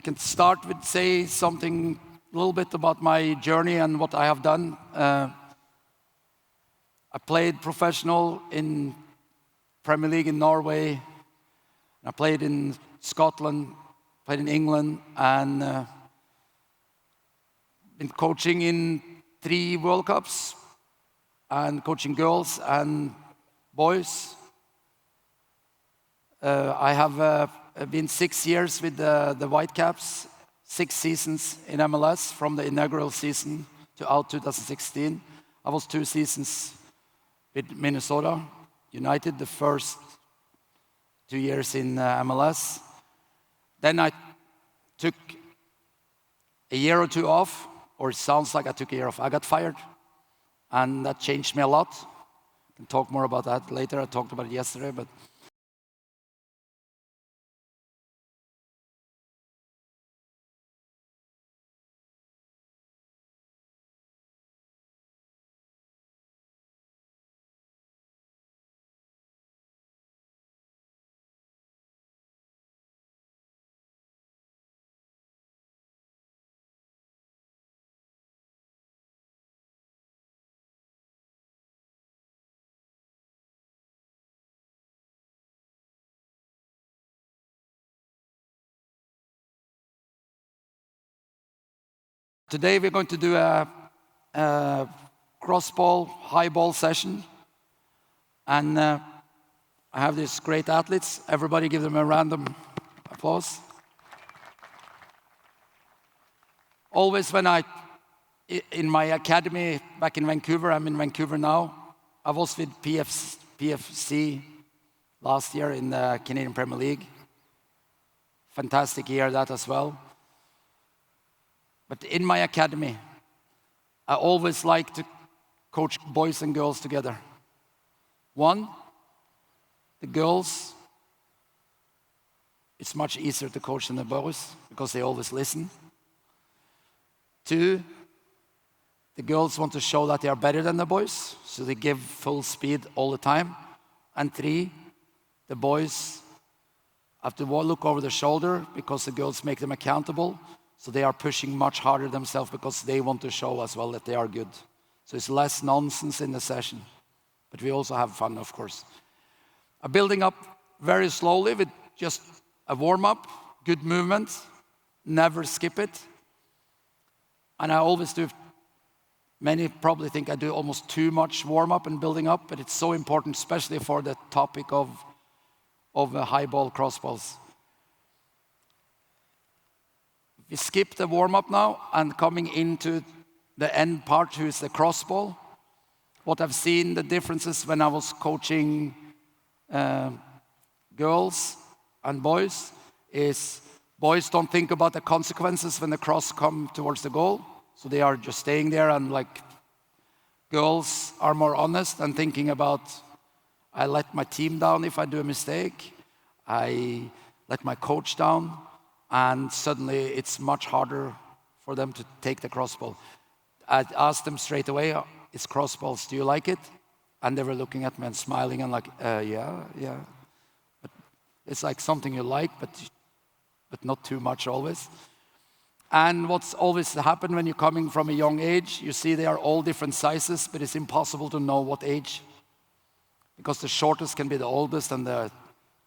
can start with say something a little bit about my journey and what I have done. I played professional in Premier League in Norway. I played in Scotland, played in England, and been coaching in 3 World Cups and coaching girls and boys. I have been 6 years with the Whitecaps, 6 seasons in MLS from the inaugural season to out 2016. I was 2 seasons with Minnesota United, the first 2 years in MLS. Then I took a year or 2 off, or it sounds like I took a year off. I got fired, and that changed me a lot. I can talk more about that later. I talked about it yesterday, but today we're going to do a cross ball, high ball session. And I have these great athletes. Everybody give them a random applause. Always when in my academy back in Vancouver, I'm in Vancouver now. I was with PFC last year in the Canadian Premier League. Fantastic year that as well. But in my academy, I always like to coach boys and girls together. One, the girls, it's much easier to coach than the boys because they always listen. 2, the girls want to show that they are better than the boys, so they give full speed all the time. And 3, the boys have to look over their shoulder because the girls make them accountable. So they are pushing much harder themselves because they want to show as well that they are good. So it's less nonsense in the session. But we also have fun, of course. I'm building up very slowly with just a warm-up, good movement, never skip it. And I always do, many probably think I do almost too much warm-up and building up, but it's so important, especially for the topic of high ball, cross balls. We skip the warm-up now and coming into the end part, who is the cross ball. What I've seen, the differences when I was coaching girls and boys, is boys don't think about the consequences when the cross come towards the goal. So they are just staying there, and like girls are more honest and thinking about, I let my team down if I do a mistake. I let my coach down. And suddenly it's much harder for them to take the cross ball. I asked them straight away, it's cross balls, do you like it? And they were looking at me and smiling and like, yeah. But it's like something you like, but not too much always. And what's always happened when you're coming from a young age, you see they are all different sizes, but it's impossible to know what age. Because the shortest can be the oldest and the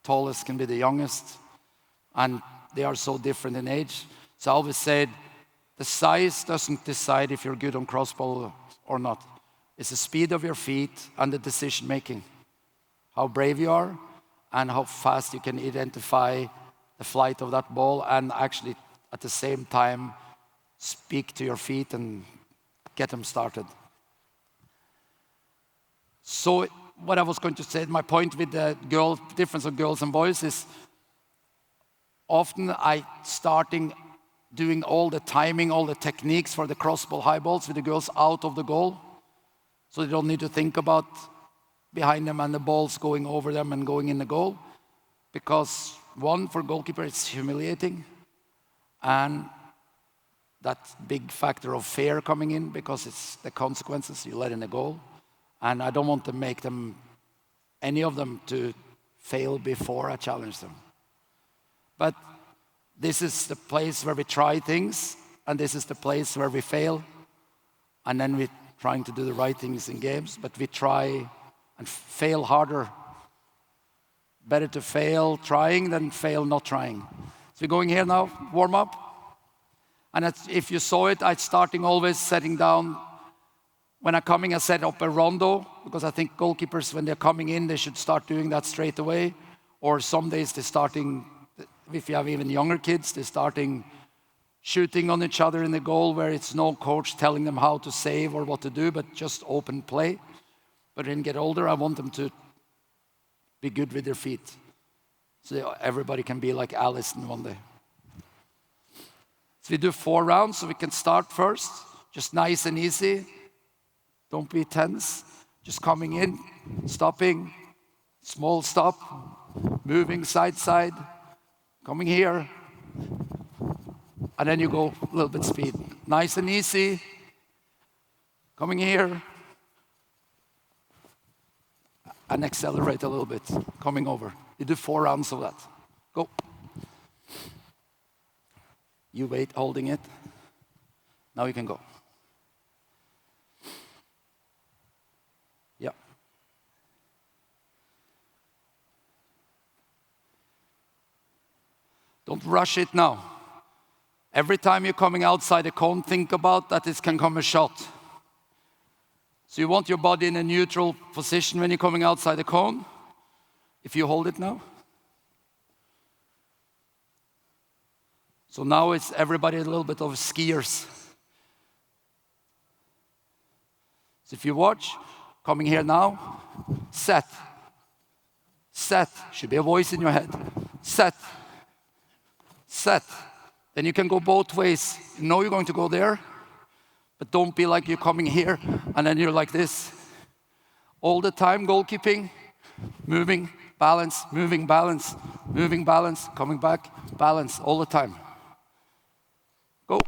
tallest can be the youngest. And they are so different in age. So I always said, the size doesn't decide if you're good on crossball or not. It's the speed of your feet and the decision making. How brave you are and how fast you can identify the flight of that ball and actually at the same time speak to your feet and get them started. So what I was going to say, my point with the difference of girls and boys is, often starting doing all the timing, all the techniques for the crossball high balls with the girls out of the goal. So they don't need to think about behind them and the balls going over them and going in the goal. Because one, for goalkeeper, it's humiliating. And that big factor of fear coming in because it's the consequences you let in the goal. And I don't want to make them, any of them, to fail before I challenge them. But this is the place where we try things, and this is the place where we fail, and then we're trying to do the right things in games, but we try and fail harder. Better to fail trying than fail not trying. So we're going here now, warm up. And if you saw it, I'm starting always setting down. When I'm coming, I set up a rondo, because I think goalkeepers, when they're coming in, they should start doing that straight away. Or some days they're starting, if you have even younger kids, they're starting shooting on each other in the goal, where it's no coach telling them how to save or what to do, but just open play. But when they get older, I want them to be good with their feet, so everybody can be like Allison one day. So we do 4 rounds, so we can start first, just nice and easy. Don't be tense. Just coming in, stopping, small stop, moving side side, coming here, and then you go a little bit speed. Nice and easy. Coming here, and accelerate a little bit, coming over. You do 4 rounds of that. Go. You wait, holding it. Now you can go. Yeah. Don't rush it now. Every time you're coming outside the cone, think about that it can come a shot. So you want your body in a neutral position when you're coming outside the cone. If you hold it now. So now it's everybody a little bit of skiers. So if you watch, coming here now, set. Set. Should be a voice in your head. Set. Set. Then you can go both ways. You know you're going to go there, but don't be like you're coming here and then you're like this. All the time, goalkeeping, moving, balance, moving, balance, moving, balance, coming back, balance, all the time. Go.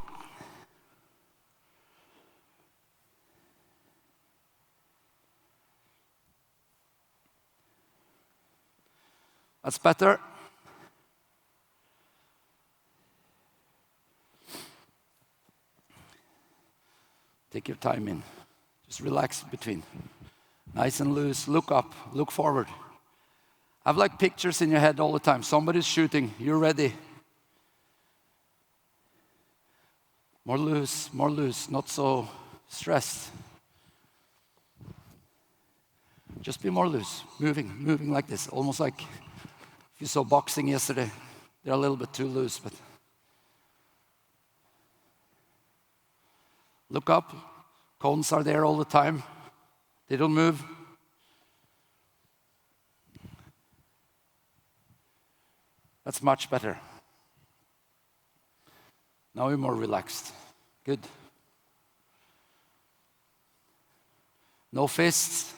That's better. Take your time in. Just relax between. Nice and loose. Look up. Look forward. Have like pictures in your head all the time. Somebody's shooting. You're ready. More loose. More loose. Not so stressed. Just be more loose. Moving. Moving like this. Almost like if you saw boxing yesterday. They're a little bit too loose, but look up. Cones are there all the time. They don't move. That's much better. Now you're more relaxed. Good. No fists.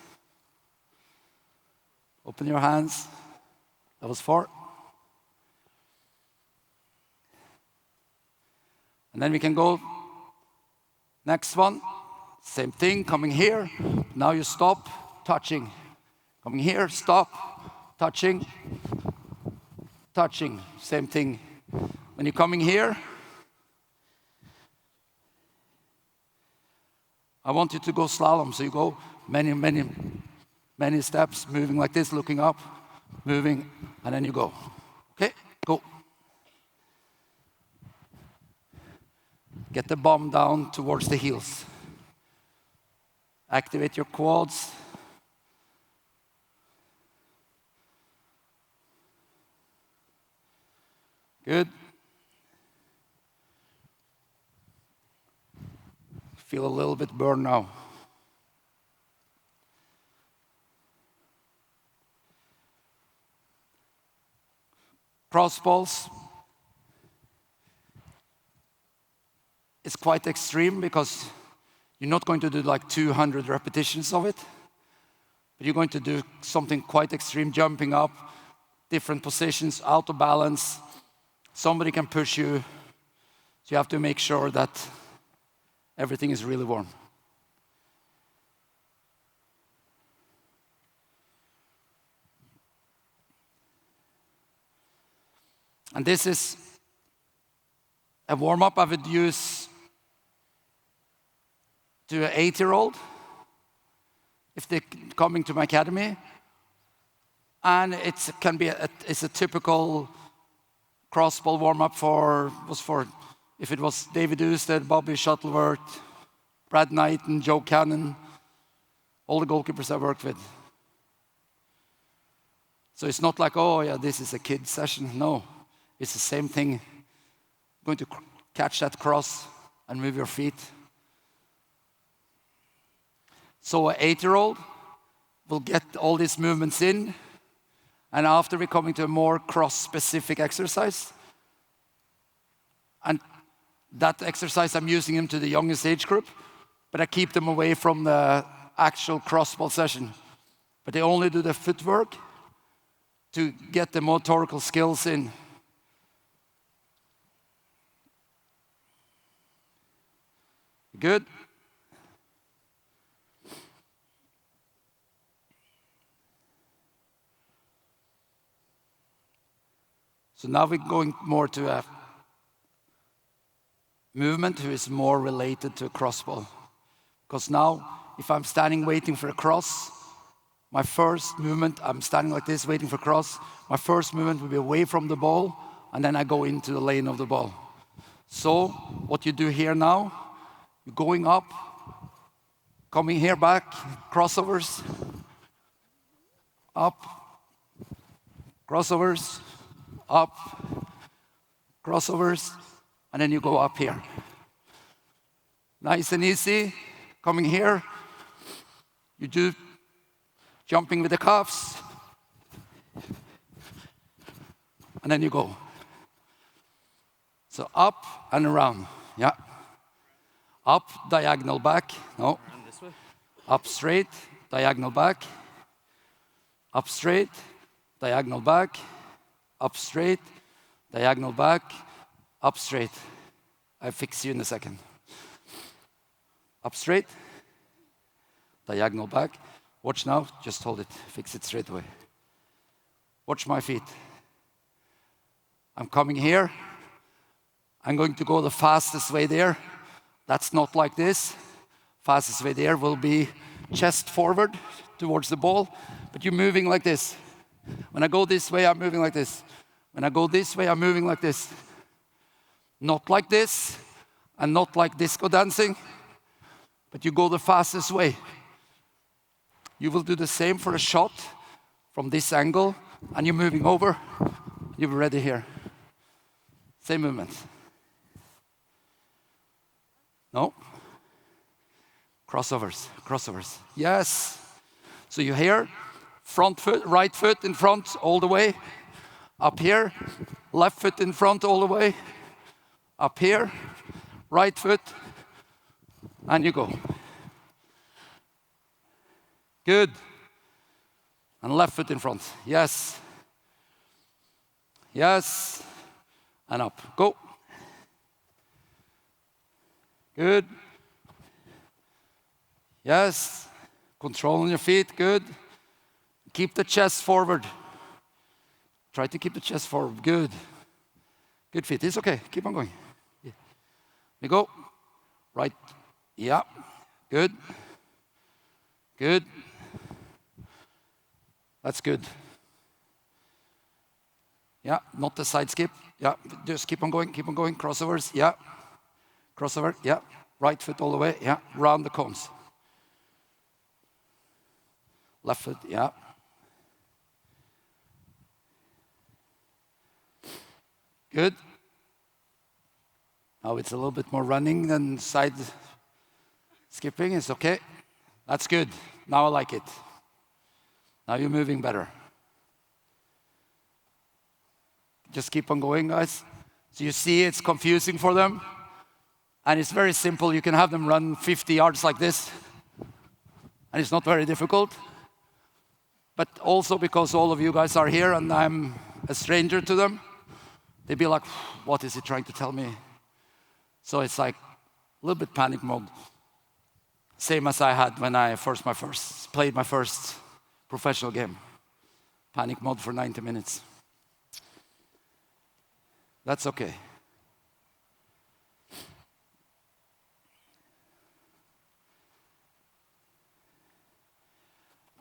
Open your hands. That was 4. And then we can go. Next one. Same thing, coming here. Now you stop, touching. Coming here, stop, touching, touching. Same thing. When you're coming here, I want you to go slalom. So you go many steps, moving like this, looking up, moving, and then you go. Okay, go. Get the bum down towards the heels. Activate your quads. Good. Feel a little bit burn now. Cross balls. It's quite extreme because you're not going to do like 200 repetitions of it, but you're going to do something quite extreme, jumping up, different positions, out of balance. Somebody can push you, so you have to make sure that everything is really warm. And this is a warm-up I would use to an 8-year-old if they're coming to my academy. And it's a typical cross-ball warm-up for if it was David Ousted, Bobby Shuttleworth, Brad Knight, and Joe Cannon, all the goalkeepers I worked with. So it's not like, oh yeah, this is a kid session. No, it's the same thing. Going to catch that cross and move your feet. So an 8-year-old will get all these movements in, and after we're coming to a more cross-specific exercise, and that exercise I'm using them to the youngest age group, but I keep them away from the actual cross-ball session. But they only do the footwork to get the motorical skills in. Good. So now we're going more to a movement who is more related to a crossball. Because now, if I'm standing waiting for a cross, my first movement, I'm standing like this waiting for a cross, my first movement will be away from the ball, and then I go into the lane of the ball. So what you do here now, you're going up, coming here back, crossovers, up, crossovers, up, crossovers, and then you go up here. Nice and easy, coming here. You do jumping with the calves, and then you go. So up and around, yeah. Up, diagonal back, no. Up straight, diagonal back. Up straight, diagonal back. Up straight, diagonal back. Up straight. I'll fix you in a second. Up straight, diagonal back. Watch now, just hold it, fix it straight away. Watch my feet. I'm coming here. I'm going to go the fastest way there. That's not like this. Fastest way there will be chest forward towards the ball, but you're moving like this. When I go this way, I'm moving like this. When I go this way, I'm moving like this. Not like this, and not like disco dancing, but you go the fastest way. You will do the same for a shot from this angle, and you're moving over. You're ready here. Same movement. No. Crossovers, crossovers. Yes. So you here, front foot, right foot in front all the way. Up here, left foot in front all the way. Up here, right foot, and you go. Good. And left foot in front. Yes. Yes. And up. Go. Good. Yes. Control on your feet. Good. Keep the chest forward. Try to keep the chest forward. Good. Good feet. It's okay. Keep on going. Yeah. We go. Right. Yeah. Good. Good. That's good. Yeah, not the side skip. Yeah, just keep on going, keep on going. Crossovers, yeah. Crossover, yeah. Right foot all the way, yeah. Round the cones. Left foot, yeah. Good. Now it's a little bit more running than side skipping. It's okay. That's good. Now I like it. Now you're moving better. Just keep on going, guys. So you see it's confusing for them. And it's very simple. You can have them run 50 yards like this. And it's not very difficult. But also because all of you guys are here and I'm a stranger to them, they'd be like, what is he trying to tell me? So it's like a little bit panic mode. Same as I had when I played my first professional game. Panic mode for 90 minutes. That's okay.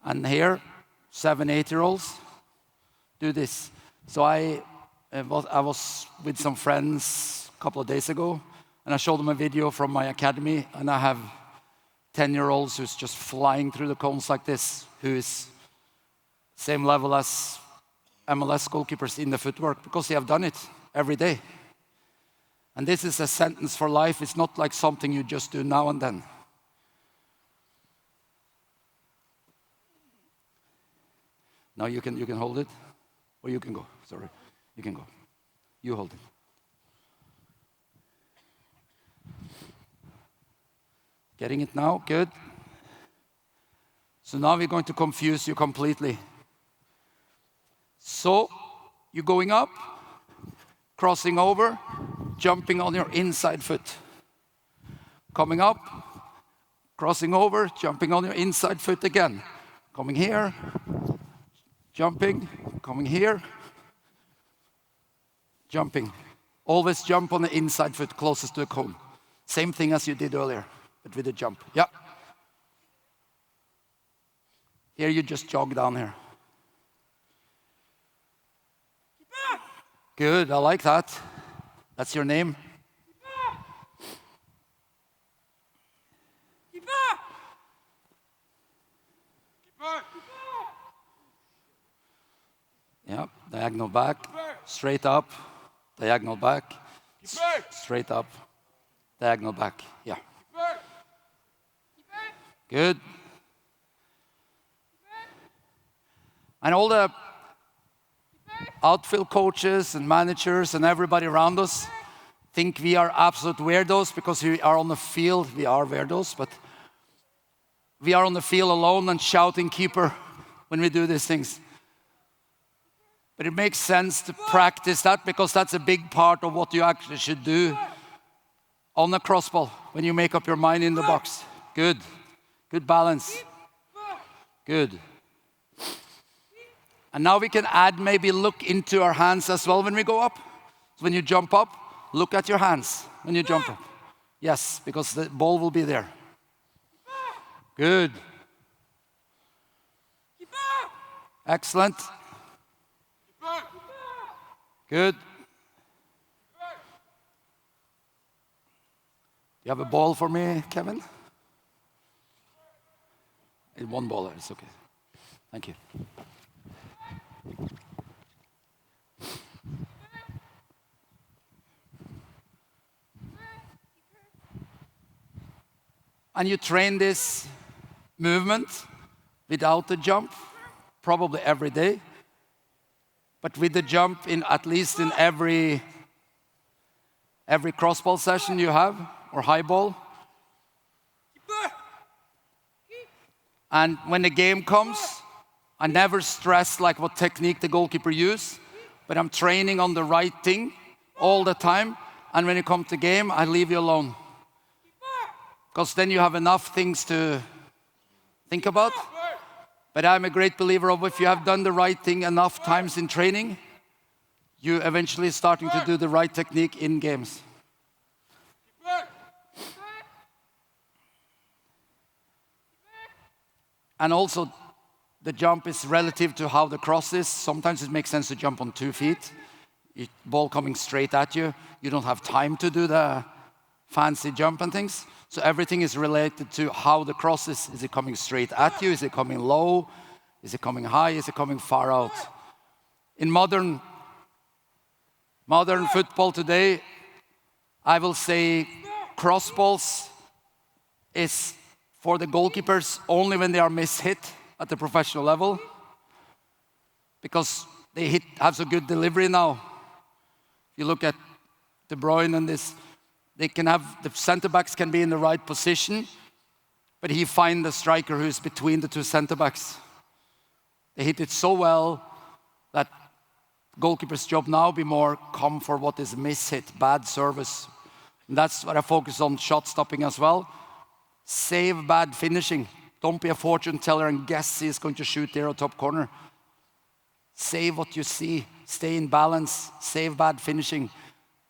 And here, 7, 8-year-olds do this. So I was with some friends a couple of days ago, and I showed them a video from my academy, and I have 10-year-olds who's just flying through the cones like this, who is same level as MLS goalkeepers in the footwork, because they have done it every day. And this is a sentence for life. It's not like something you just do now and then. Now you can hold it, or you can go. Sorry, you can go. You hold it. Getting it now, good. So now we're going to confuse you completely. So you're going up, crossing over, jumping on your inside foot. Coming up, crossing over, jumping on your inside foot again. Coming here, jumping, coming here, jumping. Always jump on the inside foot closest to the cone. Same thing as you did earlier, but with a jump. Yeah. Here you just jog down here. Good, I like that. That's your name? Yeah, diagonal back, straight up, diagonal back, straight up, diagonal back. Yeah. Good. And all the outfield coaches and managers and everybody around us think we are absolute weirdos because we are on the field. We are weirdos, but we are on the field alone and shouting keeper when we do these things. But it makes sense to practice that because that's a big part of what you actually should do on the crossball when you make up your mind in the box. Good. Good balance. Good. And now we can add maybe look into our hands as well when we go up. So when you jump up, look at your hands when you jump up. Yes, because the ball will be there. Good. Excellent. Good. You have a ball for me, Kevin? One ball, it's okay. Thank you. And you train this movement without the jump, probably every day. But with the jump, in at least in every crossball session you have, or high ball. And when the game comes, I never stress like what technique the goalkeeper use, but I'm training on the right thing all the time. And when you come to game, I leave you alone. Because then you have enough things to think about. But I'm a great believer of if you have done the right thing enough times in training, you eventually starting to do the right technique in games. And also, the jump is relative to how the cross is. Sometimes it makes sense to jump on 2 feet. Ball coming straight at you. You don't have time to do the fancy jump and things. So everything is related to how the cross is. Is it coming straight at you? Is it coming low? Is it coming high? Is it coming far out? In modern football today, I will say crossballs is for the goalkeepers only when they are mishit at the professional level, because they have so good delivery now. If you look at De Bruyne and this, they can have, the center backs can be in the right position, but he finds the striker who's between the two center backs. They hit it so well that goalkeeper's job now be more come for what is mishit, bad service. And that's what I focus on, shot stopping as well. Save bad finishing. Don't be a fortune teller and guess he's going to shoot there at top corner. Save what you see. Stay in balance. Save bad finishing.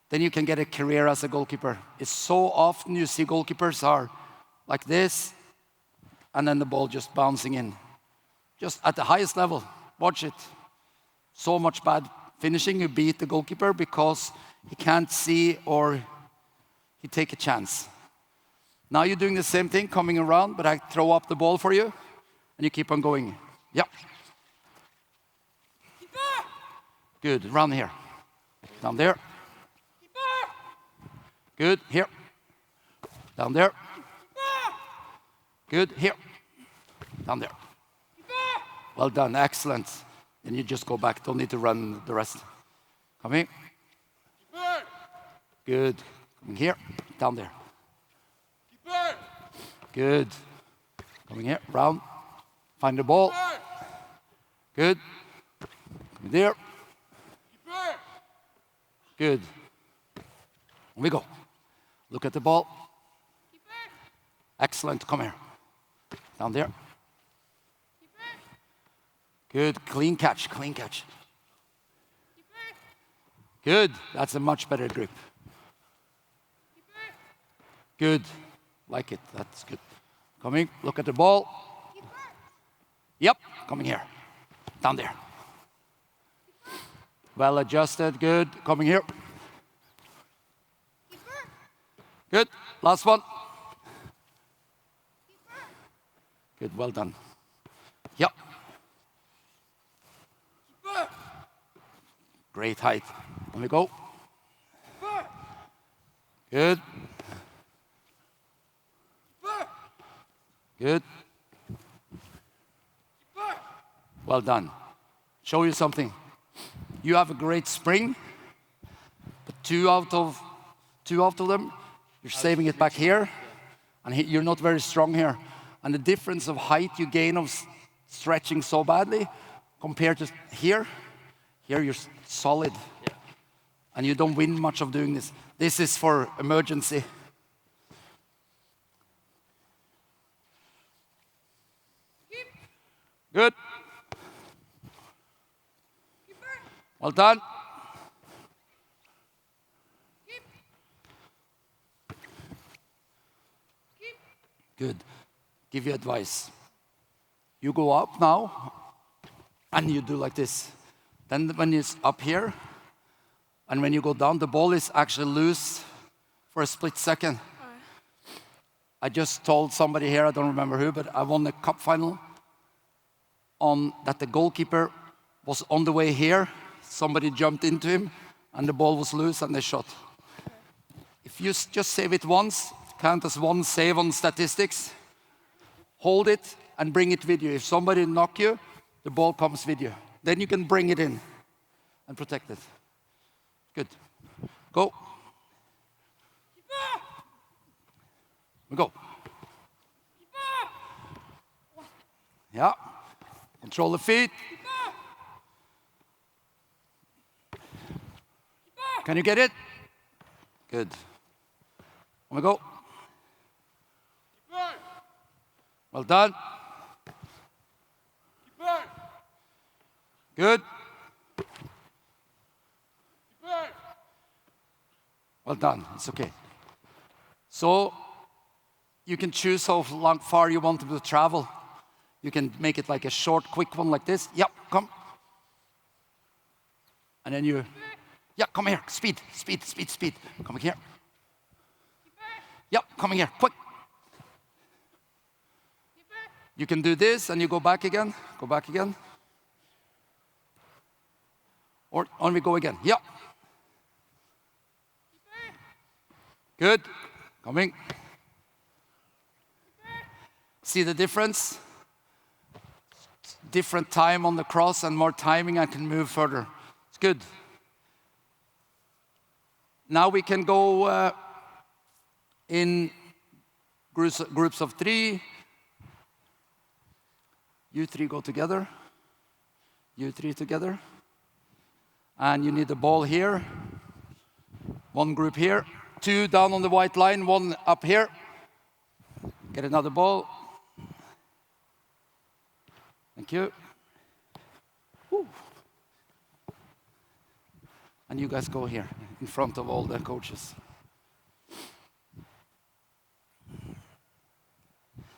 Then you can get a career as a goalkeeper. It's so often you see goalkeepers are like this, and then the ball just bouncing in. just at the highest level. Watch it. So much bad finishing, you beat the goalkeeper because he can't see or he take a chance. Now you're doing the same thing, coming around, but I throw up the ball for you, and you keep on going. Yeah. Good, run here. Down there. Good, here. Down there. Good, here. Down there. Well done, excellent. Then you just go back, don't need to run the rest. Come in. Good. Coming here, down there. Good. Coming here, round. Find the ball. Good. Coming there. Good. On we go. Look at the ball. Excellent, come here. Down there. Good, clean catch, clean catch. Good, that's a much better grip. Good, like it, that's good. Coming, look at the ball. Yep, coming here. Down there. Well adjusted, good. Coming here. Good, last one. Good, well done. Yep. Great height. Let me go. Good. Good. Well done. Show you something. You have a great spring, but two out of them, you're saving it back here, and you're not very strong here. And the difference of height you gain of stretching so badly compared to here you're solid. Yeah. And you don't win much of doing this. This is for emergency. Good. Well done. Good. Give you advice. You go up now, and you do like this. Then when it's up here, and when you go down, the ball is actually loose for a split second. I just told somebody here, I don't remember who, but I won the cup final on that the goalkeeper was on the way here. Somebody jumped into him, and the ball was loose, and they shot. If you just save it once, count as one save on statistics, hold it and bring it with you. If somebody knock you, the ball comes with you. Then you can bring it in and protect it. Good. Go. We go. Yeah. Control the feet. Can you get it? Good. We go. Well done. Good. Well done. It's okay. So you can choose how far you want to travel. You can make it like a short, quick one like this. Yep, come. And then you, yeah, come here. Speed, speed, speed, speed. Come here. Yep, come here, quick. You can do this and you go back again. Go back again. Or on we go again. Yep. Good. Coming. See the difference? Different time on the cross and more timing, I can move further. It's good. Now we can go in groups of 3. You 3 go together. You 3 together. And you need the ball here. 1 group here. 2 down on the white line, 1 up here. Get another ball. Thank you. Woo. And you guys go here in front of all the coaches.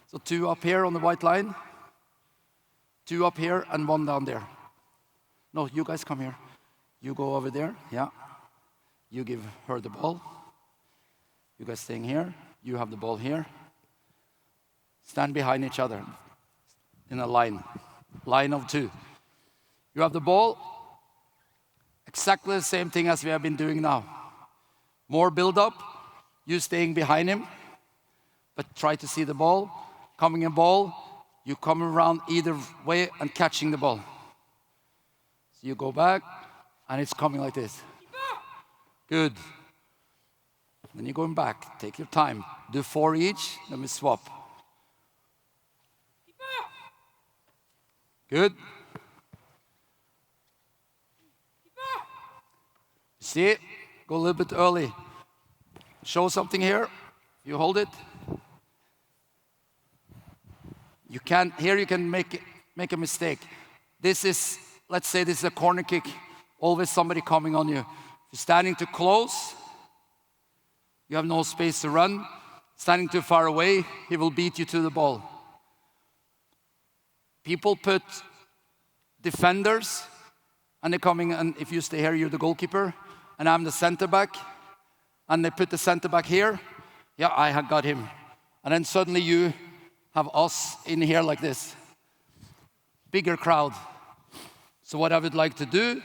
So 2 up here on the white line. 2 up here and 1 down there. No, you guys come here. You go over there, yeah. You give her the ball. You guys staying here. You have the ball here. Stand behind each other in a line of 2. You have the ball. Exactly the same thing as we have been doing now. More build up. You staying behind him, but try to see the ball. Coming in ball, you come around either way and catching the ball. So you go back, and it's coming like this. Good. Then you're going back. Take your time. Do 4 each, then we swap. Good. See, go a little bit early. Show something here. You hold it. You can make a mistake. This is, let's say this is a corner kick. Always somebody coming on you. If you're standing too close, you have no space to run. Standing too far away, he will beat you to the ball. People put defenders, and they're coming, and if you stay here, you're the goalkeeper, and I'm the center back, and they put the center back here. Yeah, I have got him. And then suddenly you have us in here like this. Bigger crowd. So what I would like to do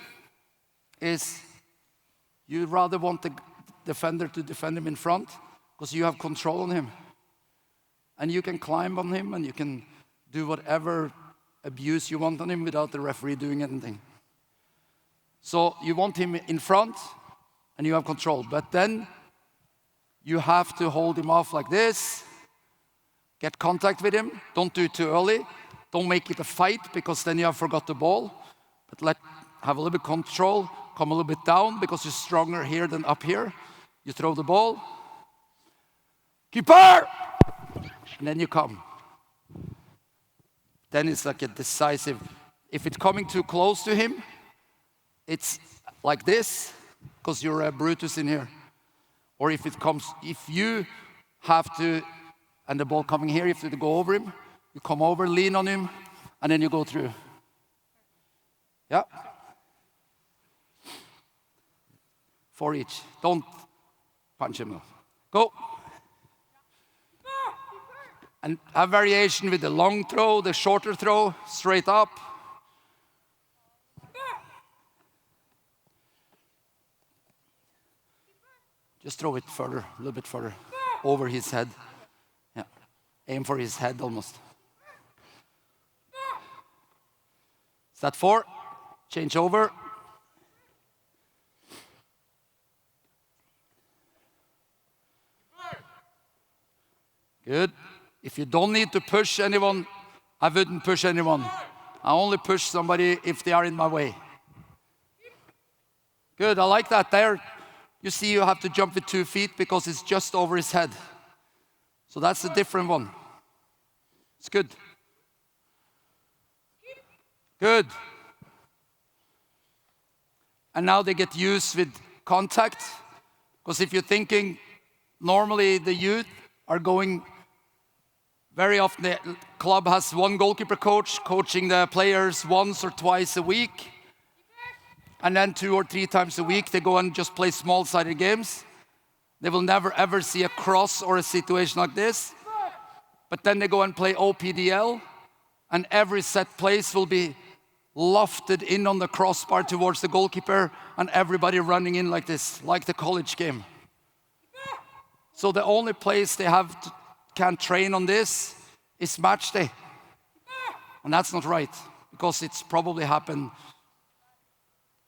is, you rather want the defender to defend him in front, because you have control on him. And you can climb on him, and you can do whatever abuse you want on him without the referee doing anything. So you want him in front, and you have control. But then you have to hold him off like this, get contact with him. Don't do it too early. Don't make it a fight, because then you have forgot the ball. But have a little bit control, come a little bit down, because you're stronger here than up here. You throw the ball. Keeper! And then you come. Then it's like a decisive. If it's coming too close to him, it's like this, because you're a Brutus in here. Or if you have to, and the ball coming here, if you have to go over him, you come over, lean on him, and then you go through. Yeah. 4 each. Don't punch him. Go. And have variation with the long throw, the shorter throw, straight up. Just throw it further, a little bit further, over his head. Yeah, aim for his head almost. Is that 4? Change over. Good. If you don't need to push anyone, I wouldn't push anyone. I only push somebody if they are in my way. Good, I like that there. You see, you have to jump with 2 feet because it's just over his head. So that's a different one. It's good. Good. And now they get used with contact. Because if you're thinking, normally the youth are going, very often the club has one goalkeeper coach coaching the players once or twice a week. And then 2 or 3 times a week they go and just play small-sided games. They will never ever see a cross or a situation like this. But then they go and play OPDL, and every set place will be lofted in on the crossbar towards the goalkeeper, and everybody running in like this, like the college game. So the only place they can train on this is match day. And that's not right, because it's probably happened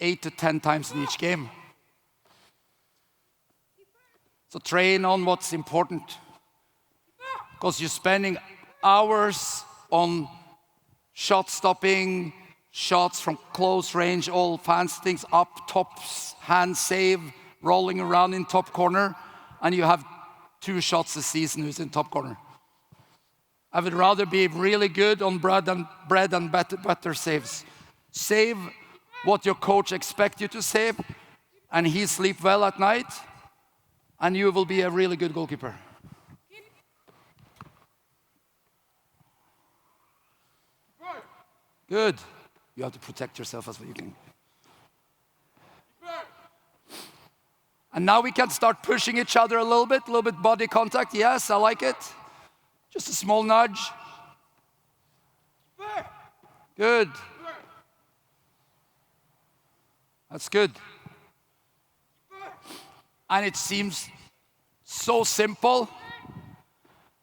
8 to 10 times in each game. So train on what's important, because you're spending hours on shot stopping, shots from close range, all fancy things, up, tops, hand save, rolling around in top corner, and you have 2 shots a season who's in top corner. I would rather be really good on bread and butter saves. Save what your coach expects you to save, and he sleep well at night, and you will be a really good goalkeeper. Good. You have to protect yourself as well you can. And now we can start pushing each other a little bit body contact. Yes, I like it. Just a small nudge. Good. That's good. And it seems so simple,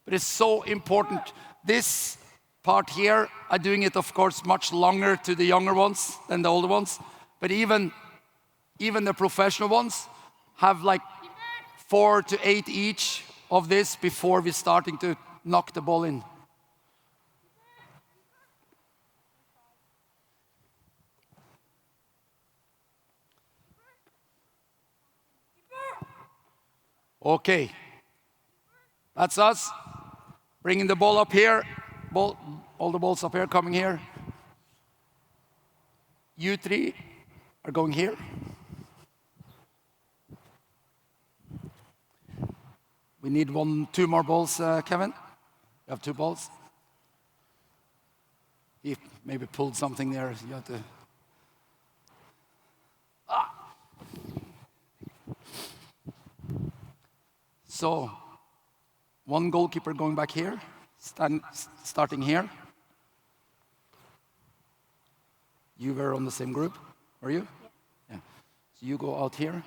but it's so important. This part here, I'm doing it, of course, much longer to the younger ones than the older ones. But even the professional ones have like 4 to 8 each of this before we're starting to knock the ball in. Okay, that's us. Bringing the ball up here. All the balls up here, coming here. You 3 are going here. We need 2 more balls, Kevin. You have 2 balls. He maybe pulled something there. You have to. So, 1 goalkeeper going back here, starting here. You were on the same group, were you? Yeah. So you go out here.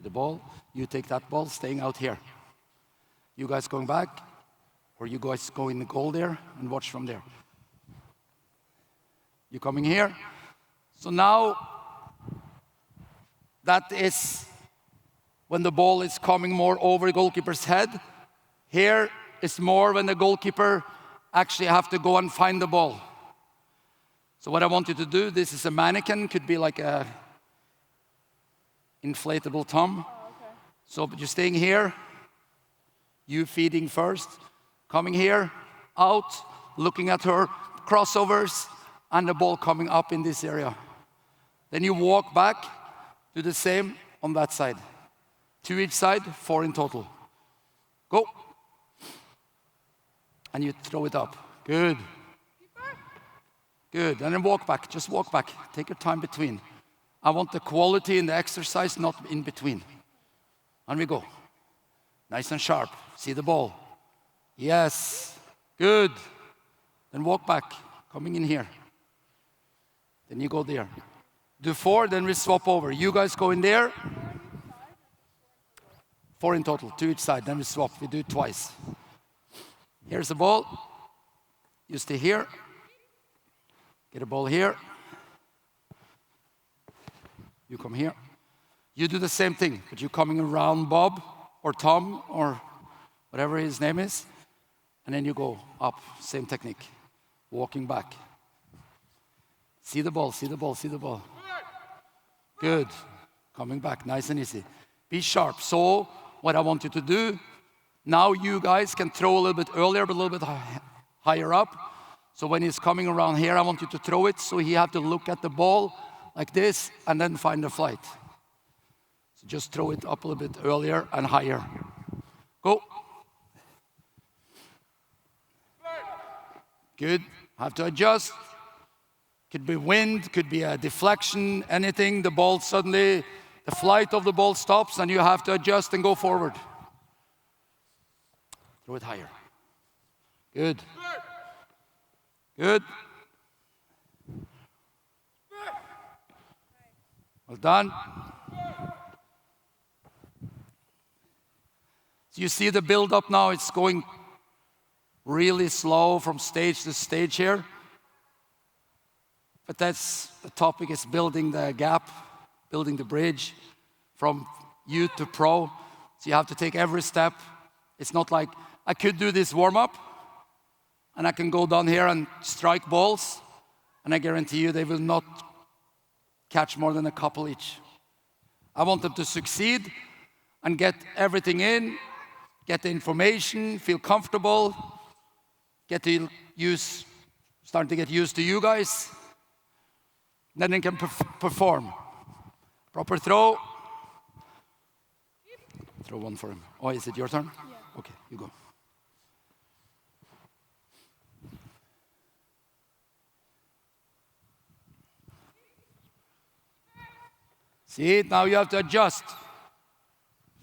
The ball, you take that ball, staying out here. You guys going back, or you guys go in the goal there and watch from there. You coming here. So now, that is when the ball is coming more over the goalkeeper's head. Here is more when the goalkeeper actually have to go and find the ball. So what I want you to do, this is a mannequin, could be like a inflatable Tom. Oh, okay. So but you're staying here, you feeding first, coming here, out, looking at her, crossovers, and the ball coming up in this area. Then you walk back, do the same on that side. 2 each side, 4 in total. Go. And you throw it up. Good. Good. And then walk back. Just walk back. Take your time between. I want the quality in the exercise, not in between. And we go. Nice and sharp. See the ball. Yes. Good. Then walk back. Coming in here. Then you go there. Do 4, then we swap over. You guys go in there. 4 in total, 2 each side, then we swap. We do it twice. Here's the ball. You stay here. Get a ball here. You come here. You do the same thing, but you're coming around Bob or Tom or whatever his name is. And then you go up, same technique. Walking back. See the ball, see the ball, see the ball. Good. Coming back, nice and easy. Be sharp. So, what I want you to do, now you guys can throw a little bit earlier, but a little bit higher up. So when he's coming around here, I want you to throw it, so he have to look at the ball like this, and then find the flight. So just throw it up a little bit earlier and higher. Go. Good. Have to adjust. Could be wind, could be a deflection, anything. The ball suddenly, the flight of the ball stops and you have to adjust and go forward. Throw it higher. Good. Good. Well done. So you see the build up now, it's going really slow from stage to stage here. But that's the topic, is building the gap, building the bridge from youth to pro. So you have to take every step. It's not like I could do this warm-up and I can go down here and strike balls, and I guarantee you they will not catch more than a couple each. I want them to succeed and get everything in, get the information, feel comfortable, start to get used to you guys. Then they can perform. Proper throw. Throw one for him. Oh, is it your turn? Yeah. Okay, you go. See, now you have to adjust.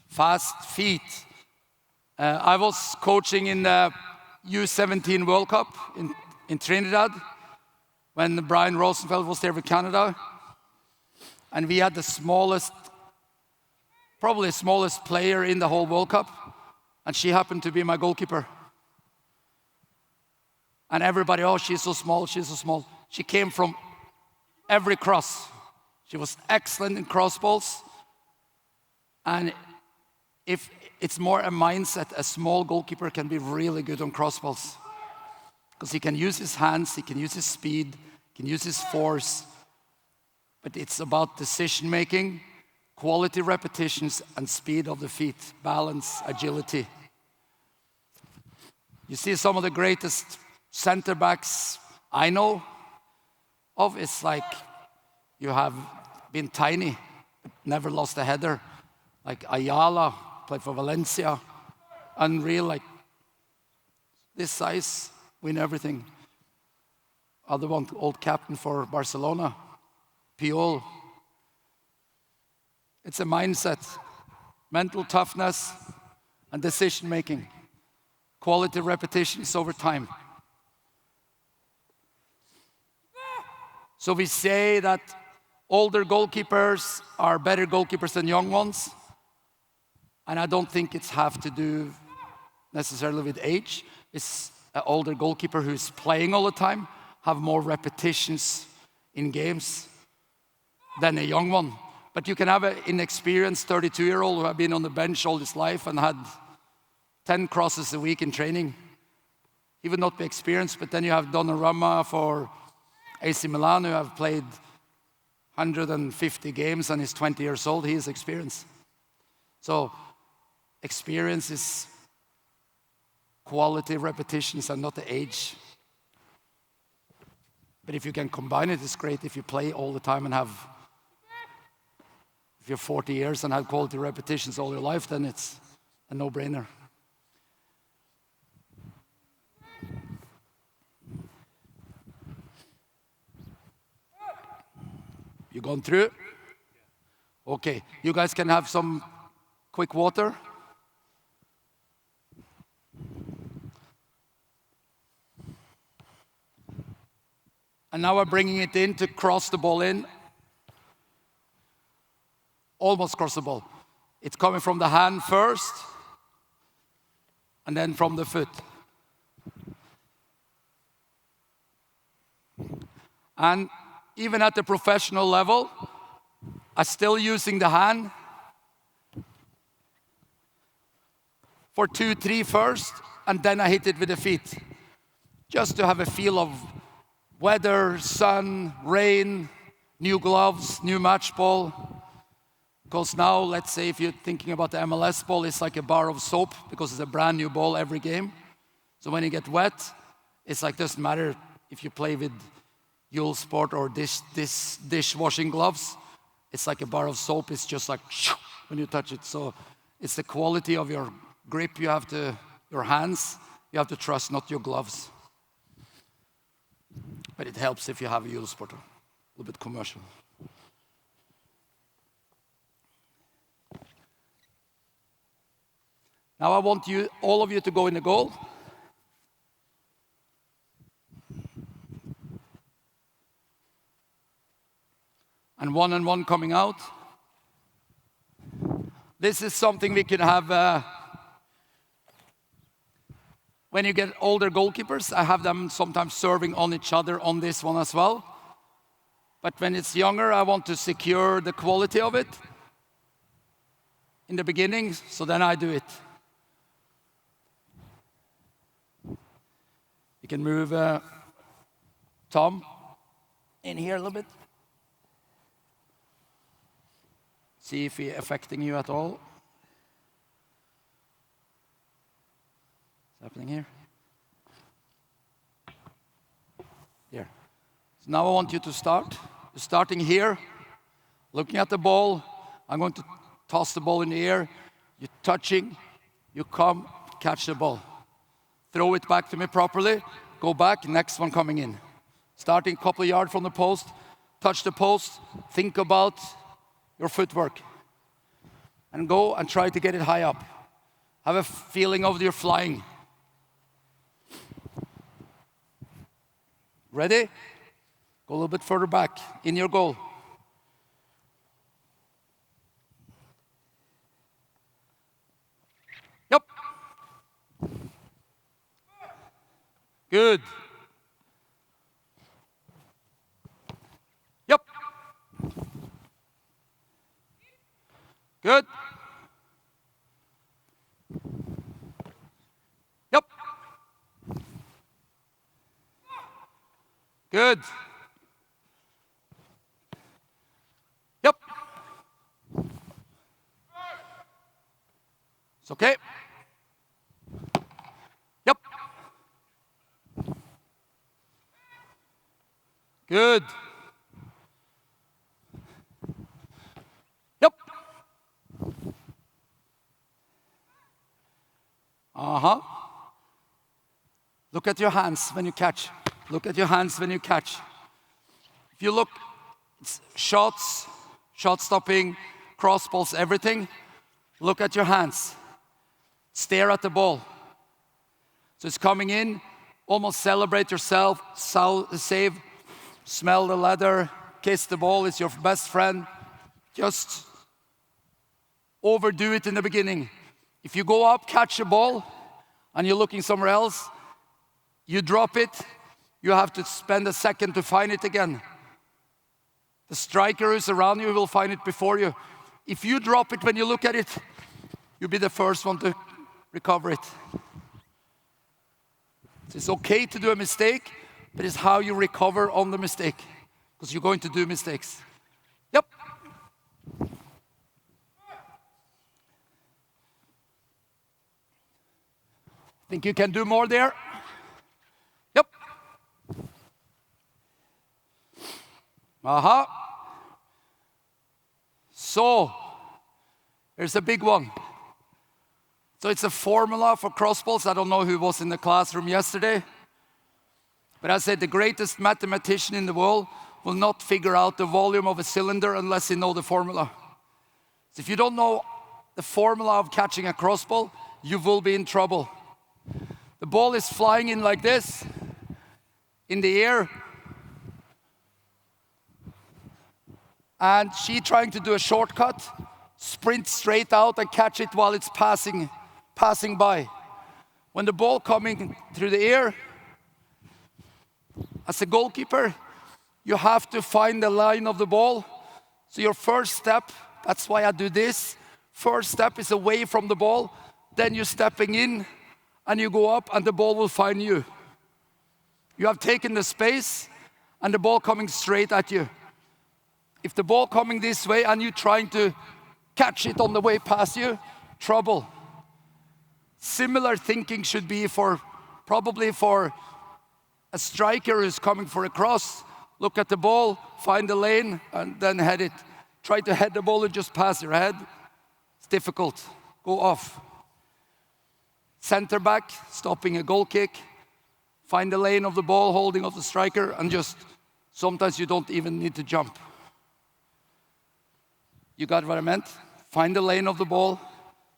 Fast feet. I was coaching in the U17 World Cup in Trinidad when Brian Rosenfeld was there with Canada. And we had the smallest, probably smallest player in the whole World Cup. And she happened to be my goalkeeper. And everybody, oh, she's so small, she's so small. She came from every cross. She was excellent in cross balls. And if it's more a mindset, a small goalkeeper can be really good on cross balls. Because he can use his hands, he can use his speed, he can use his force. But it's about decision making, quality repetitions, and speed of the feet, balance, agility. You see some of the greatest center backs I know of, it's like you have been tiny, but never lost a header. Like Ayala, played for Valencia. Unreal, like this size, win everything. Other one, old captain for Barcelona, Puyol. It's a mindset, mental toughness, and decision making. Quality repetitions over time. So we say that older goalkeepers are better goalkeepers than young ones. And I don't think it's have to do necessarily with age. It's an older goalkeeper who's playing all the time, have more repetitions in games than a young one. But you can have an inexperienced 32-year-old who have been on the bench all his life and had 10 crosses a week in training. He would not be experienced, but then you have Donnarumma for AC Milan who have played 150 games and is 20 years old. He is experienced. So experience is quality repetitions and not the age. But if you can combine it, it's great. If you play all the time and if you're 40 years and have quality repetitions all your life, then it's a no-brainer. You gone through? Okay, you guys can have some quick water. And now we're bringing it in to cross the ball in. Almost cross the ball. It's coming from the hand first, and then from the foot. And even at the professional level, I'm still using the hand for 2, 3 first, and then I hit it with the feet. Just to have a feel of weather, sun, rain, new gloves, new match ball. Because now, let's say if you're thinking about the MLS ball, it's like a bar of soap because it's a brand new ball every game. So when you get wet, it's like doesn't matter if you play with Yule Sport or dishwashing gloves. It's like a bar of soap. It's just like when you touch it. So it's the quality of your grip. You have to, your hands, you have to trust, not your gloves. But it helps if you have a Yule Sport, a little bit commercial. Now I want you, all of you, to go in the goal. And one coming out. This is something we can have when you get older goalkeepers. I have them sometimes serving on each other on this one as well. But when it's younger, I want to secure the quality of it in the beginning, so then I do it. You can move Tom in here a little bit. See if he's affecting you at all. What's happening here? Here. So now I want you to start. You're starting here, looking at the ball. I'm going to toss the ball in the air. You're touching. You come, catch the ball. Throw it back to me properly. Go back, next one coming in. Starting a couple of yards from the post. Touch the post. Think about your footwork. And go and try to get it high up. Have a feeling of you're flying. Ready? Go a little bit further back in your goal. Yep. Good. Yep. Good. Yep. Good. Yep. It's okay. Yep. Good. Yep. Uh-huh. Look at your hands when you catch. Look at your hands when you catch. If you look, shots, shot stopping, cross balls, everything, look at your hands. Stare at the ball. So it's coming in, almost celebrate yourself, save, smell the leather, kiss the ball, it's your best friend. Just overdo it in the beginning. If you go up, catch a ball, and you're looking somewhere else, you drop it, you have to spend a second to find it again. The striker who's around you will find it before you. If you drop it when you look at it, you'll be the first one to recover it. It's okay to do a mistake, but it's how you recover on the mistake, because you're going to do mistakes. Yep. Think you can do more there? Yep. Aha. So, here's a big one. So it's a formula for crossballs. I don't know who was in the classroom yesterday, but I said the greatest mathematician in the world will not figure out the volume of a cylinder unless he knows the formula. So if you don't know the formula of catching a crossball, you will be in trouble. The ball is flying in like this, in the air, and she trying to do a shortcut, sprint straight out and catch it while it's passing by. When the ball coming through the air, as a goalkeeper, you have to find the line of the ball. So your first step, that's why I do this, first step is away from the ball, then you're stepping in, and you go up, and the ball will find you. You have taken the space, and the ball coming straight at you. If the ball coming this way, and you trying to catch it on the way past you, trouble. Similar thinking should be probably for a striker who's coming for a cross. Look at the ball, find the lane, and then head it. Try to head the ball and just pass your head. It's difficult. Go off. Center back, stopping a goal kick. Find the lane of the ball, holding of the striker, and just sometimes you don't even need to jump. You got what I meant? Find the lane of the ball,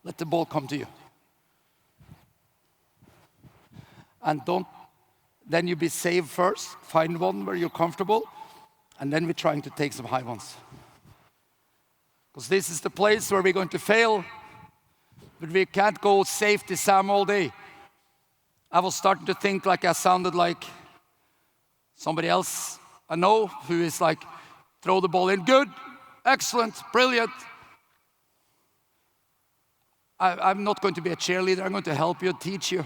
let the ball come to you. And then you be safe first, find one where you're comfortable, and then we're trying to take some high ones. Because this is the place where we're going to fail, but we can't go safety Sam all day. I was starting to think like I sounded like somebody else I know who is like, throw the ball in, good, excellent, brilliant. I'm not going to be a cheerleader, I'm going to help you, teach you,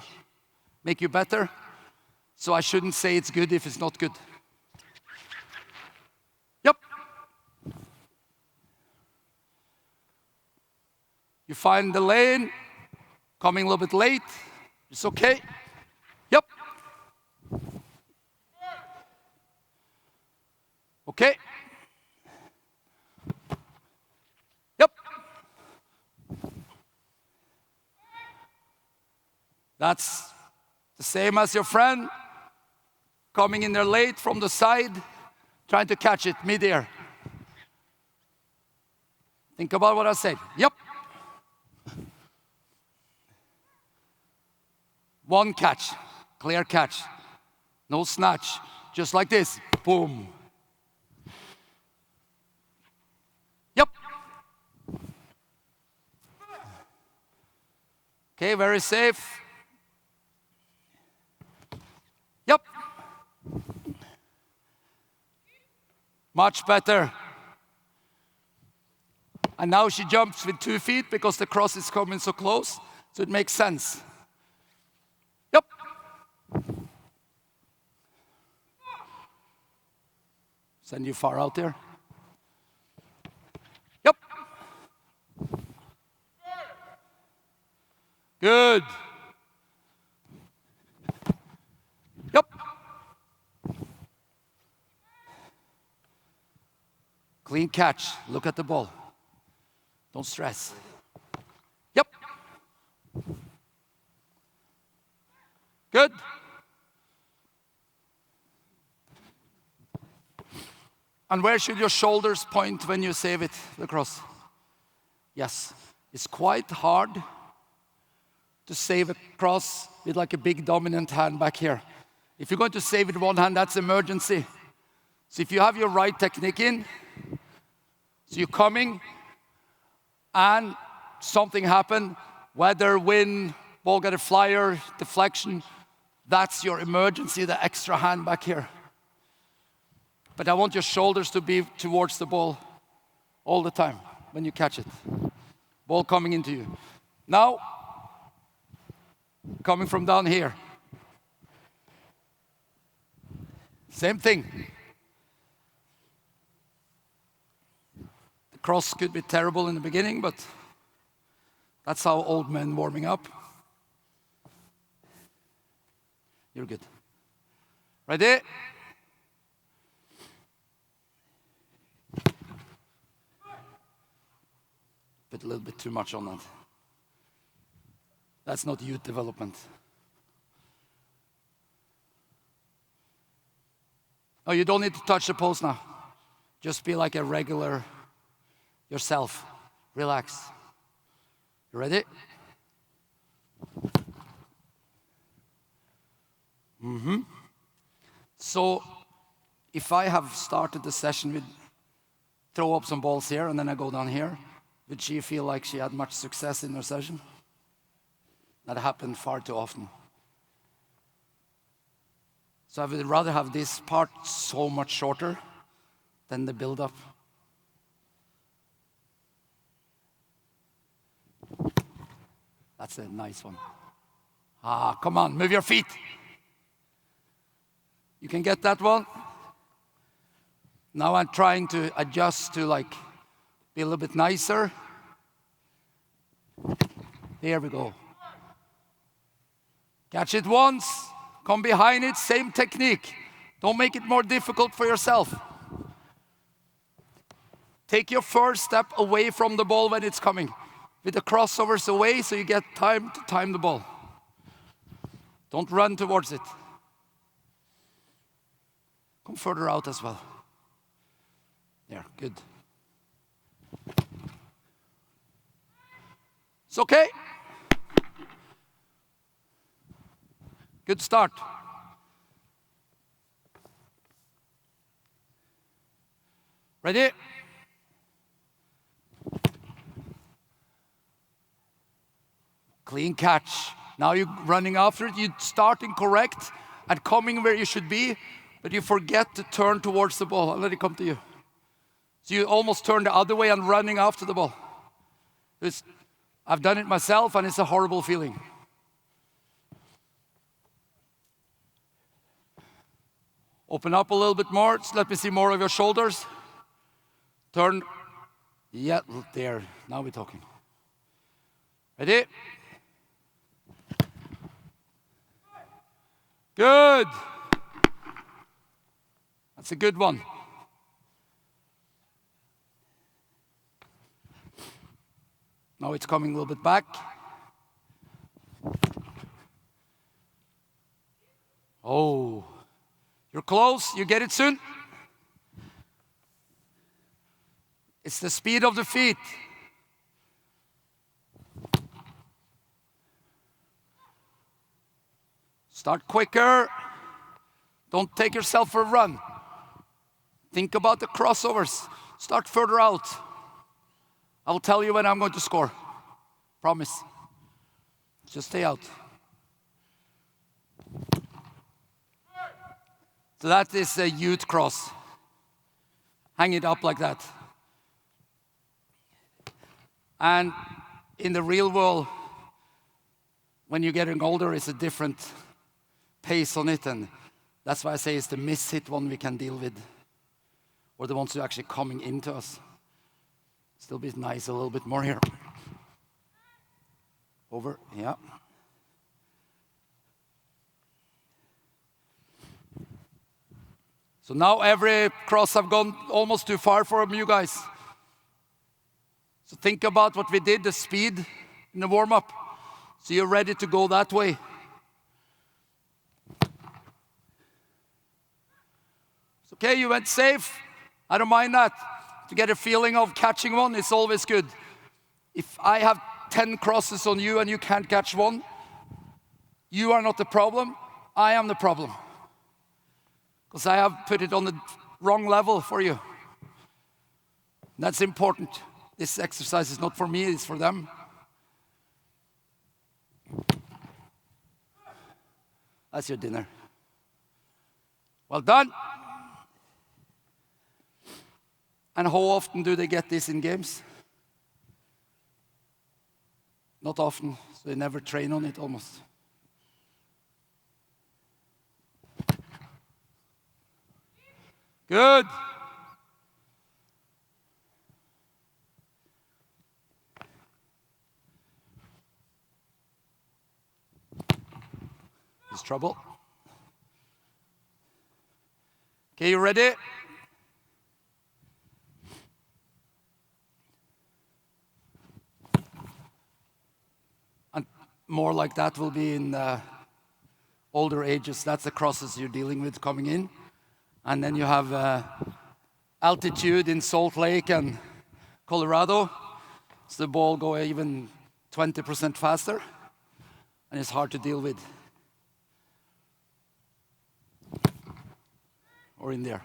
make you better. So I shouldn't say it's good if it's not good. Yep. You find the lane, coming a little bit late, it's okay. Yep. Okay. Yep. That's the same as your friend coming in there late from the side, trying to catch it mid-air. Think about what I said. Yep. One catch, clear catch. No snatch, just like this. Boom. Yep. Okay, very safe. Yep. Much better. And now she jumps with 2 feet because the cross is coming so close, so it makes sense. Yep. Send you far out there. Yep. Good. Yep. Clean catch. Look at the ball. Don't stress. Yep. Good. And where should your shoulders point when you save it, the cross? Yes. It's quite hard to save a cross with like a big dominant hand back here. If you're going to save with one hand, that's emergency. So if you have your right technique in, so you're coming, and something happened, weather, wind, ball got a flyer, deflection, that's your emergency, the extra hand back here. But I want your shoulders to be towards the ball all the time when you catch it. Ball coming into you. Now, coming from down here. Same thing. The cross could be terrible in the beginning, but that's how old men warming up. You're good. Ready? Put a little bit too much on that. That's not youth development. Oh, you don't need to touch the post now. Just be like a regular yourself. Relax. You ready? So, if I have started the session with throw up some balls here and then I go down here, would she feel like she had much success in her session? That happened far too often. So I would rather have this part so much shorter than the build-up. That's a nice one. Ah, come on, move your feet. You can get that one. Now I'm trying to adjust to like be a little bit nicer. There we go. Catch it once, come behind it, same technique. Don't make it more difficult for yourself. Take your first step away from the ball when it's coming. With the crossovers away so you get time to time the ball. Don't run towards it. Come further out as well. There, good. It's okay. Good start. Ready? Clean catch. Now you're running after it. You're starting correct and coming where you should be, but you forget to turn towards the ball and let it come to you. So you almost turn the other way and running after the ball. I've done it myself and it's a horrible feeling. Open up a little bit more. Let me see more of your shoulders. Turn. Yeah, there. Now we're talking. Ready? Good. That's a good one. Now it's coming a little bit back. Oh, you're close. You get it soon. It's the speed of the feet. Start quicker. Don't take yourself for a run. Think about the crossovers. Start further out. I'll tell you when I'm going to score. Promise. Just stay out. So that is a youth cross. Hang it up like that. And in the real world, when you're getting older, it's a different pace on it. And that's why I say it's the miss-hit one we can deal with. Or the ones who are actually coming into us. Still be nice a little bit more here. Over, yeah. So now every cross I've gone almost too far for you guys. So think about what we did, the speed in the warm-up. So you're ready to go that way. It's okay, you went safe. I don't mind that. To get a feeling of catching one, it's always good. If I have 10 crosses on you and you can't catch one, you are not the problem, I am the problem. Because I have put it on the wrong level for you. That's important. This exercise is not for me, it's for them. That's your dinner. Well done. And how often do they get this in games? Not often, so they never train on it almost. Good. There's trouble. Okay, you ready? And more like that will be in older ages. That's the crosses you're dealing with coming in. And then you have altitude in Salt Lake and Colorado. So the ball go even 20% faster. And it's hard to deal with. Or in there.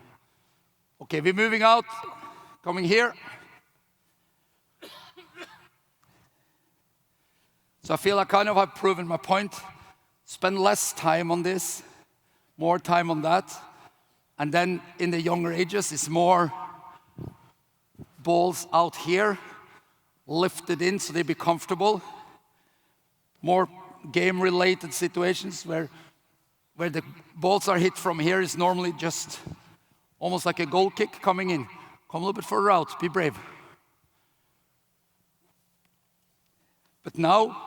Okay, we're moving out. Coming here. So I feel I kind of have proven my point. Spend less time on this, more time on that. And then in the younger ages, it's more balls out here, lifted in so they be comfortable. More game-related situations where the balls are hit from here is normally just almost like a goal kick coming in. Come a little bit further out, be brave. But now,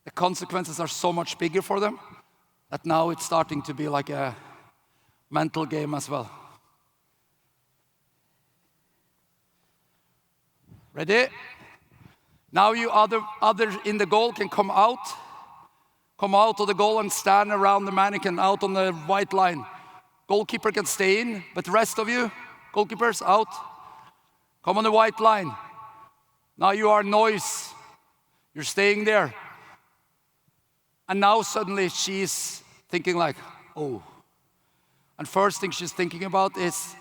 the consequences are so much bigger for them that now it's starting to be like a mental game as well. Ready? Now you others in the goal can come out of the goal and stand around the mannequin out on the white line. Goalkeeper can stay in, but the rest of you, goalkeepers, out. Come on the white line. Now you are noise. You're staying there. And now suddenly she's thinking like, oh. And first thing she's thinking about is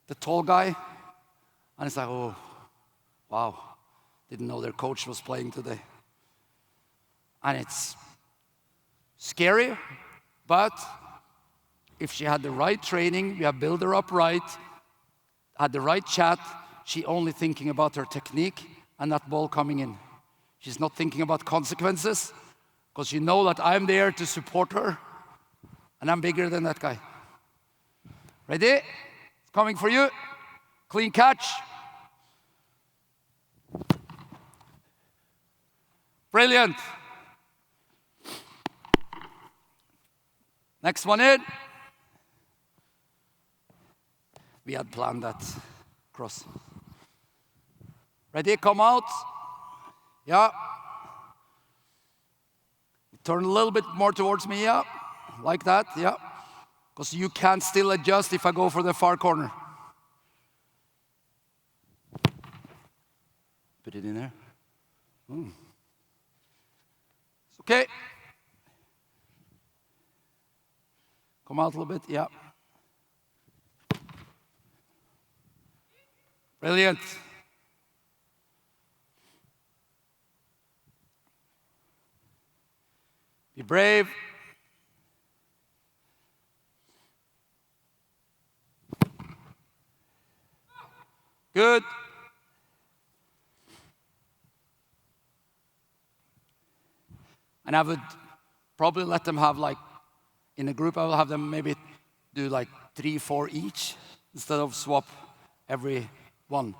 the tall guy. And it's like, oh, wow. Didn't know their coach was playing today. And it's scary, but if she had the right training, we have built her up right, had the right chat, she only thinking about her technique and that ball coming in. She's not thinking about consequences, because you know that I'm there to support her, and I'm bigger than that guy. Ready? It's coming for you. Clean catch. Brilliant. Next one in. We had planned that cross. Ready? Come out. Yeah. Turn a little bit more towards me, yeah. Like that, yeah. Because you can still adjust if I go for the far corner. Put it in there. It's okay. Come out a little bit, yeah. Brilliant. Be brave. Good. And I would probably let them have, like, in a group, I will have them maybe do like 3, 4 each instead of swap every one.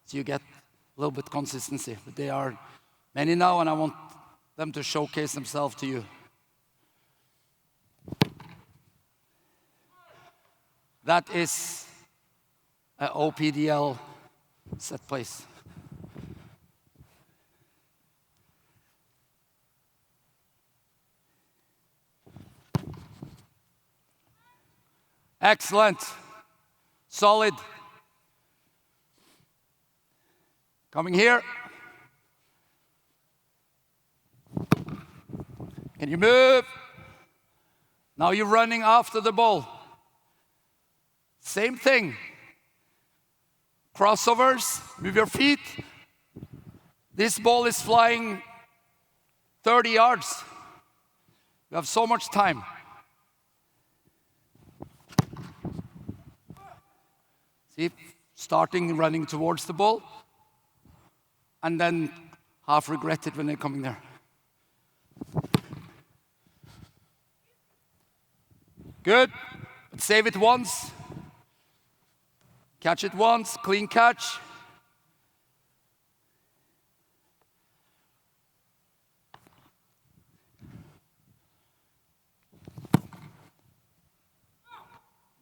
So you get a little bit consistency. But they are many now, and I want them to showcase themselves to you. That is an OPDL set place. Excellent. Solid. Coming here. Can you move? Now you're running after the ball. Same thing. Crossovers, move your feet. This ball is flying 30 yards. You have so much time. See, starting running towards the ball, and then half regret it when they're coming there. Good. But save it once. Catch it once. Clean catch.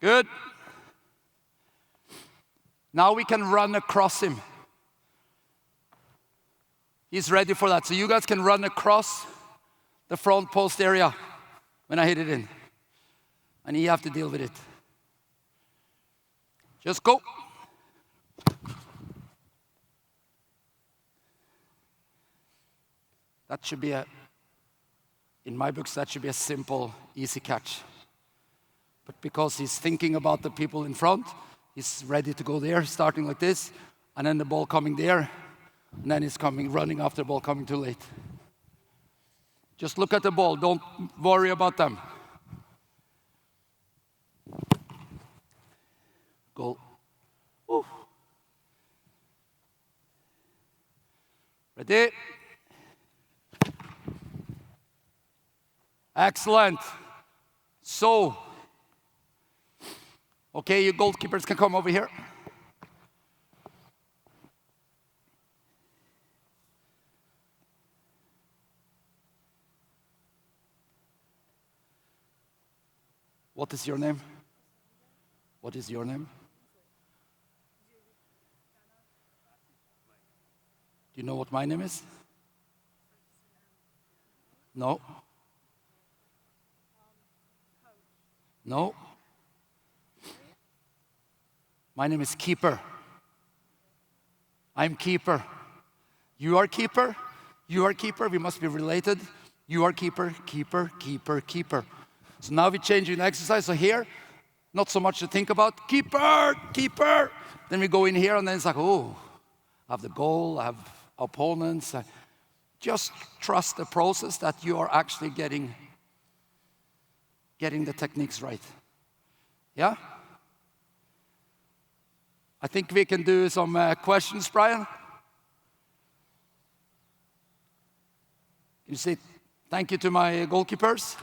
Good. Now we can run across him. He's ready for that. So you guys can run across the front post area when I hit it in. And you have to deal with it. Just go. That should be in my books, that should be a simple, easy catch. But because he's thinking about the people in front, he's ready to go there, starting like this, and then the ball coming there, and then he's coming, running after the ball coming too late. Just look at the ball, don't worry about them. Goal. Ooh. Ready? Excellent. So, okay, you goalkeepers can come over here. What is your name? What is your name? Do you know what my name is? No. No. My name is Keeper. I'm Keeper. You are Keeper. You are Keeper. We must be related. You are Keeper, Keeper, Keeper, Keeper. So now we're changing the exercise. So here, not so much to think about. Keeper, Keeper. Then we go in here and then it's like, oh, I have the goal, I have opponents. Just trust the process that you are actually getting the techniques right. Yeah? I think we can do some questions, Brian. You say thank you to my goalkeepers.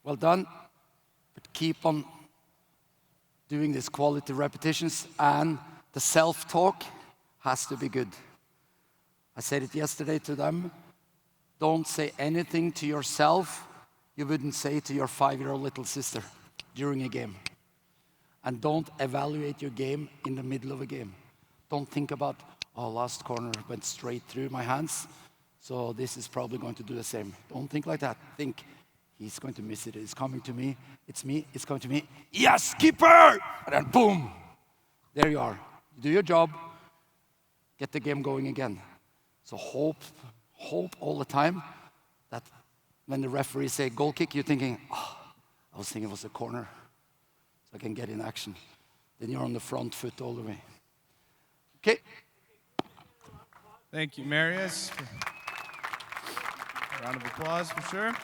Well done. But keep on doing these quality repetitions, and the self-talk has to be good. I said it yesterday to them. Don't say anything to yourself you wouldn't say to your 5-year-old little sister during a game. And don't evaluate your game in the middle of a game. Don't think about, oh, last corner went straight through my hands, so this is probably going to do the same. Don't think like that. Think, He's going to miss it. It's coming to me. It's me. It's coming to me. Yes, keeper! And then boom. There you are. You do your job. Get the game going again. So hope all the time that when the referee say goal kick, you're thinking, oh, I was thinking it was a corner, so I can get in action. Then you're on the front foot all the way. Okay. Thank you, Marius. A round of applause for sure.